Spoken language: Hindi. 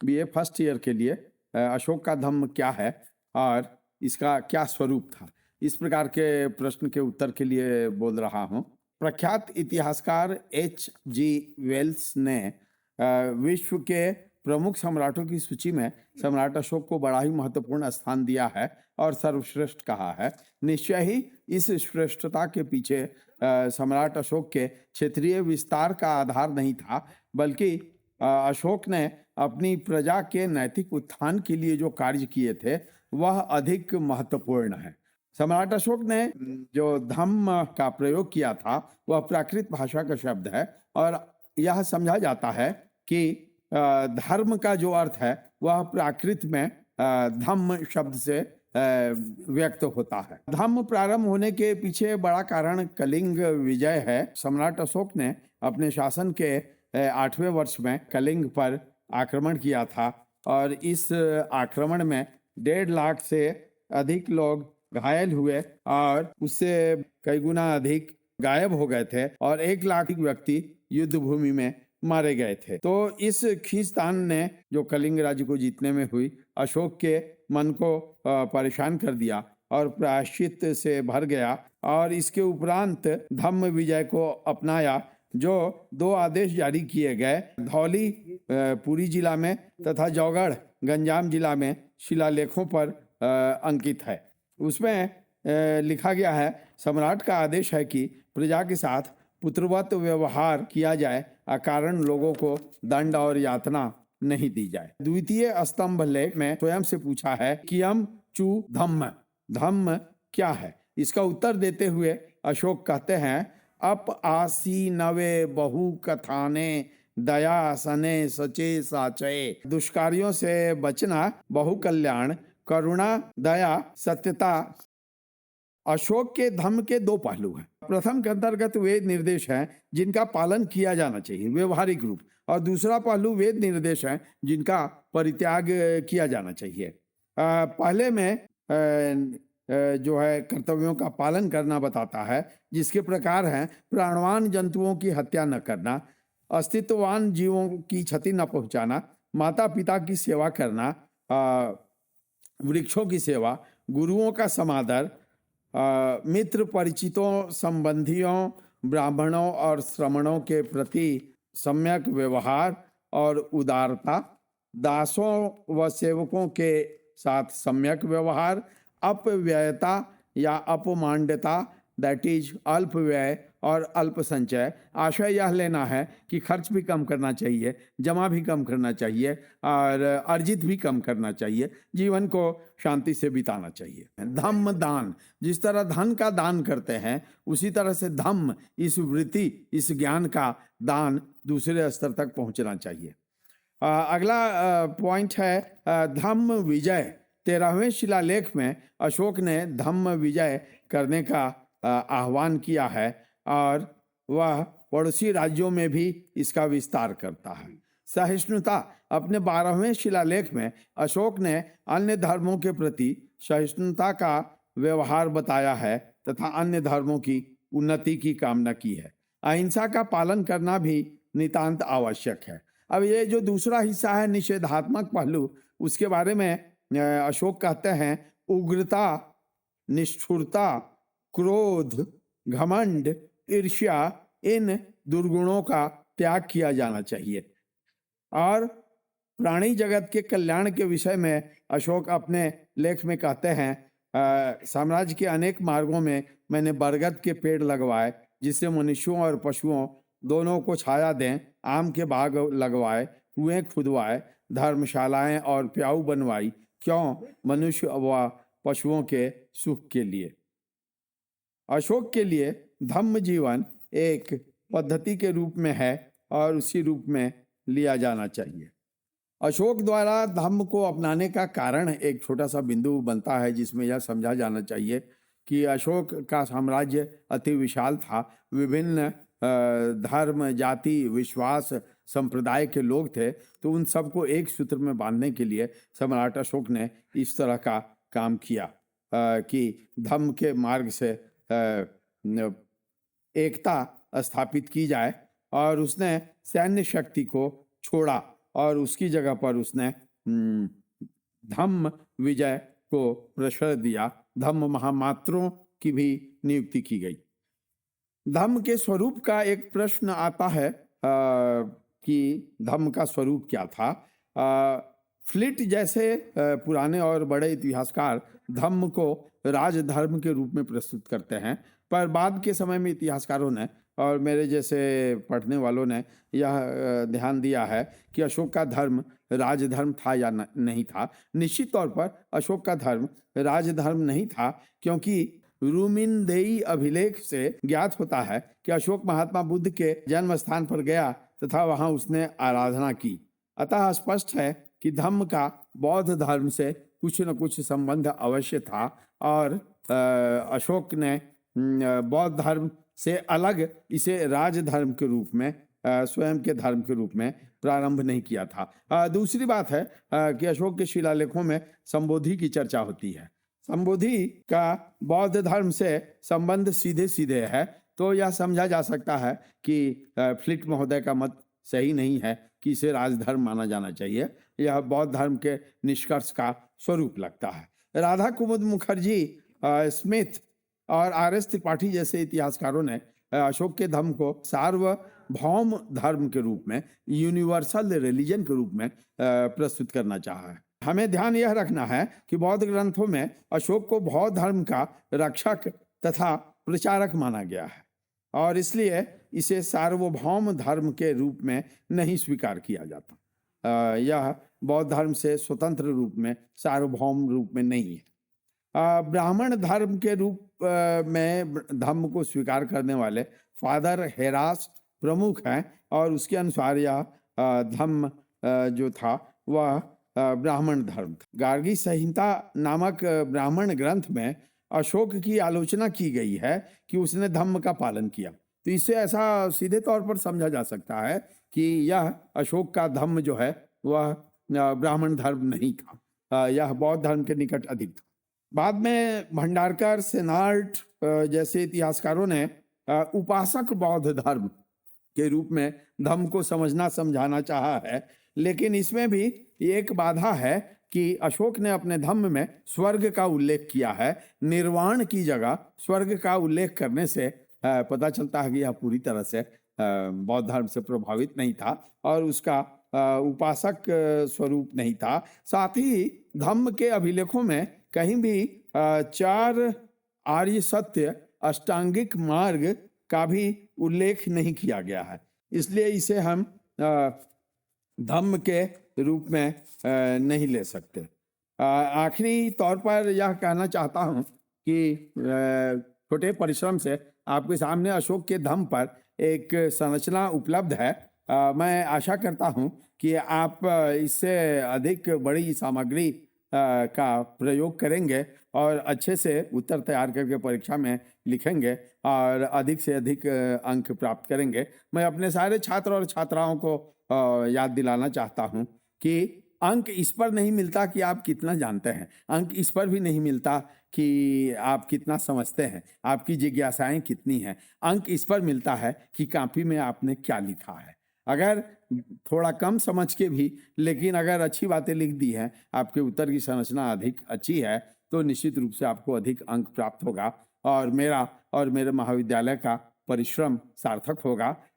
बीए फर्स्ट ईयर के लिए अशोक का धम्म क्या है और इसका क्या स्वरूप था, इस प्रकार के प्रश्न के उत्तर के लिए बोल रहा हूँ। प्रख्यात इतिहासकार H.G. वेल्स ने विश्व के प्रमुख सम्राटों की सूची में सम्राट अशोक को बड़ा ही महत्वपूर्ण स्थान दिया है और सर्वश्रेष्ठ कहा है। निश्चय ही इस श्रेष्ठता के पीछे सम्राट अशोक के क्षेत्रीय विस्तार का आधार नहीं था, बल्कि अशोक ने अपनी प्रजा के नैतिक उत्थान के लिए जो कार्य किए थे वह अधिक महत्वपूर्ण है। सम्राट अशोक ने जो धम्म का प्रयोग किया था वह प्राकृत भाषा का शब्द है और यह समझा जाता है कि धर्म का जो अर्थ है वह प्राकृत में धम्म शब्द से व्यक्त होता है। धम्म प्रारंभ होने के पीछे बड़ा कारण कलिंग विजय है। सम्राट अशोक ने अपने शासन के 8वें वर्ष में कलिंग पर आक्रमण किया था और इस आक्रमण में 1.5 लाख से अधिक लोग घायल हुए और उससे कई गुना अधिक गायब हो गए थे और 1 लाख व्यक्ति युद्ध भूमि में मारे गए थे। तो इस खींचतान ने जो कलिंग राज्य को जीतने में हुई अशोक के मन को परेशान कर दिया और प्रायश्चित से भर गया और इसके उपरांत धम्म विजय को अपनाया, जो 2 आदेश जारी किए गए। धौली पुरी जिला में तथा जौगढ़ गंजाम जिला में शिलालेखों पर अंकित है। उसमें लिखा गया है, सम्राट का आदेश है कि प्रजा के साथ पुत्रवत व्यवहार किया जाए, अकारण लोगों को दंड और यातना नहीं दी जाए। द्वितीय स्तंभ लेख में स्वयं से पूछा है कि हम चू धम्म, धम्म क्या है? इसका उत्तर देते हुए अशोक कहते हैं, अप आसी नवे बहु कथाने दया सने सचे साचये। दुष्कार्यों से बचना, बहु कल्याण, करुणा, दया, सत्यता। अशोक के धम्म के 2 पहलू हैं। प्रथम के अंतर्गत वेद निर्देश हैं जिनका पालन किया जाना चाहिए, व्यवहारिक रूप, और दूसरा पहलू वेद निर्देश हैं जिनका परित्याग किया जाना चाहिए। पहले में जो है कर्तव्यों का पालन करना बताता है, जिसके प्रकार हैं प्राणवान जंतुओं की हत्या न करना, अस्तित्ववान जीवों की क्षति न पहुंचाना, माता पिता की सेवा करना, वृक्षों की सेवा, गुरुओं का समादर, मित्र परिचितों संबंधियों ब्राह्मणों और श्रमणों के प्रति सम्यक व्यवहार और उदारता, दासों व सेवकों के साथ सम्यक व्यवहार, अपव्ययता या अपमांडता दैट इज अल्प व्यय और अल्प संचय। आशय यह लेना है कि खर्च भी कम करना चाहिए, जमा भी कम करना चाहिए और अर्जित भी कम करना चाहिए, जीवन को शांति से बिताना चाहिए। धम्म दान, जिस तरह धन का दान करते हैं उसी तरह से धम्म, इस वृत्ति, इस ज्ञान का दान दूसरे स्तर तक पहुंचना चाहिए। अगला पॉइंट है धम्म विजय। 13वें शिलालेख में अशोक ने धम्म विजय करने का आह्वान किया है और वह पड़ोसी राज्यों में भी इसका विस्तार करता है। सहिष्णुता, अपने 12वें शिलालेख में अशोक ने अन्य धर्मों के प्रति सहिष्णुता का व्यवहार बताया है तथा अन्य धर्मों की उन्नति की कामना की है। अहिंसा का पालन करना भी नितांत आवश्यक है। अब ये जो दूसरा हिस्सा है निषेधात्मक पहलू, उसके बारे में अशोक कहते हैं, उग्रता, निष्ठुरता, क्रोध, घमंड, ईर्ष्या, इन दुर्गुणों का त्याग किया जाना चाहिए। और प्राणी जगत के कल्याण के विषय में अशोक अपने लेख में कहते हैं, साम्राज्य के अनेक मार्गों में मैंने बरगद के पेड़ लगवाए जिससे मनुष्यों और पशुओं दोनों को छाया दें, आम के बाग लगवाए, कुएं खुदवाए, धर्मशालाएं और प्याऊ बनवाई, क्यों? मनुष्य व पशुओं के सुख के लिए। अशोक के लिए धम्म जीवन एक पद्धति के रूप में है और उसी रूप में लिया जाना चाहिए। अशोक द्वारा धम्म को अपनाने का कारण एक छोटा सा बिंदु बनता है जिसमें यह समझा जाना चाहिए कि अशोक का साम्राज्य अति विशाल था। विभिन्न धर्म, जाति, विश्वास, संप्रदाय के लोग थे, तो उन सबको एक सूत्र में बांधने के लिए सम्राट अशोक ने इस तरह का काम किया कि धम्म के मार्ग से एकता स्थापित की जाए। और उसने सैन्य शक्ति को छोड़ा और उसकी जगह पर उसने धम्म विजय को प्रश्रय दिया। धम्म महामात्रों की भी नियुक्ति की गई। धम्म के स्वरूप का एक प्रश्न आता है कि धम्म का स्वरूप क्या था। फ्लिट जैसे पुराने और बड़े इतिहासकार धम्म को राजधर्म के रूप में प्रस्तुत करते हैं, पर बाद के समय में इतिहासकारों ने और मेरे जैसे पढ़ने वालों ने यह ध्यान दिया है कि अशोक का धर्म राजधर्म था या नहीं था। निश्चित तौर पर अशोक का धर्म राजधर्म नहीं था, क्योंकि रूमिनदेई अभिलेख से ज्ञात होता है कि अशोक महात्मा बुद्ध के जन्म स्थान पर गया तथा वहां उसने आराधना की। अतः स्पष्ट है कि धम्म का बौद्ध धर्म से कुछ न कुछ संबंध अवश्य था और अशोक ने बौद्ध धर्म से अलग इसे राजधर्म के रूप में स्वयं के धर्म के रूप में प्रारंभ नहीं किया था। दूसरी बात है कि अशोक के शिलालेखों में संबोधि की चर्चा होती है। संबोधि का बौद्ध धर्म से संबंध सीधे सीधे है, तो यह समझा जा सकता है कि फ्लिट महोदय का मत सही नहीं है कि इसे राजधर्म माना जाना चाहिए। यह बौद्ध धर्म के निष्कर्ष का स्वरूप लगता है। राधा कुमुद मुखर्जी, स्मिथ और आर.एस. त्रिपाठी जैसे इतिहासकारों ने अशोक के धर्म को सार्वभौम धर्म के रूप में, यूनिवर्सल रिलीजन के रूप में प्रस्तुत करना चाहा है। हमें ध्यान यह रखना है कि बौद्ध ग्रंथों में अशोक को बौद्ध धर्म का रक्षक तथा प्रचारक माना गया है और इसलिए इसे सार्वभौम धर्म के रूप में नहीं स्वीकार किया जाता। यह बौद्ध धर्म से स्वतंत्र रूप में, सार्वभौम रूप में नहीं है। ब्राह्मण धर्म के रूप में धम्म को स्वीकार करने वाले फादर हेरास प्रमुख हैं और उसके अनुसार यह धम्म जो था वह ब्राह्मण धर्म था। गार्गी संहिता नामक ब्राह्मण ग्रंथ में अशोक की आलोचना की गई है कि उसने धम्म का पालन किया। तो इससे ऐसा सीधे तौर पर समझा जा सकता है कि यह अशोक का धम्म जो है वह ब्राह्मण धर्म नहीं था, यह बौद्ध धर्म के निकट अधिक था। बाद में भंडारकर, सेनार्ट जैसे इतिहासकारों ने उपासक बौद्ध धर्म के रूप में धम्म को समझना समझाना चाहा है, लेकिन इसमें भी एक बाधा है कि अशोक ने अपने धम्म में स्वर्ग का उल्लेख किया है। निर्वाण की जगह स्वर्ग का उल्लेख करने से पता चलता है कि यह पूरी तरह से बौद्ध धर्म से प्रभावित नहीं था और उसका उपासक स्वरूप नहीं था। साथ ही धम्म के अभिलेखों में कहीं भी 4 आर्य सत्य अष्टांगिक मार्ग का भी उल्लेख नहीं किया गया है, इसलिए इसे हम धम्म के रूप में नहीं ले सकते। आखिरी तौर पर यह कहना चाहता हूँ कि छोटे परिश्रम से आपके सामने अशोक के धम्म पर एक संरचना उपलब्ध है। मैं आशा करता हूँ कि आप इससे अधिक बड़ी सामग्री का प्रयोग करेंगे और अच्छे से उत्तर तैयार करके परीक्षा में लिखेंगे और अधिक से अधिक अंक प्राप्त करेंगे। मैं अपने सारे छात्र और छात्राओं को याद दिलाना चाहता हूँ कि अंक इस पर नहीं मिलता कि आप कितना जानते हैं, अंक इस पर भी नहीं मिलता कि आप कितना समझते हैं, आपकी जिज्ञासाएं कितनी हैं। अंक इस पर मिलता है कि कॉपी में आपने क्या लिखा है। अगर थोड़ा कम समझ के भी, लेकिन अगर अच्छी बातें लिख दी हैं, आपके उत्तर की संरचना अधिक अच्छी है, तो निश्चित रूप से आपको अधिक अंक प्राप्त होगा और मेरा और मेरे महाविद्यालय का परिश्रम सार्थक होगा।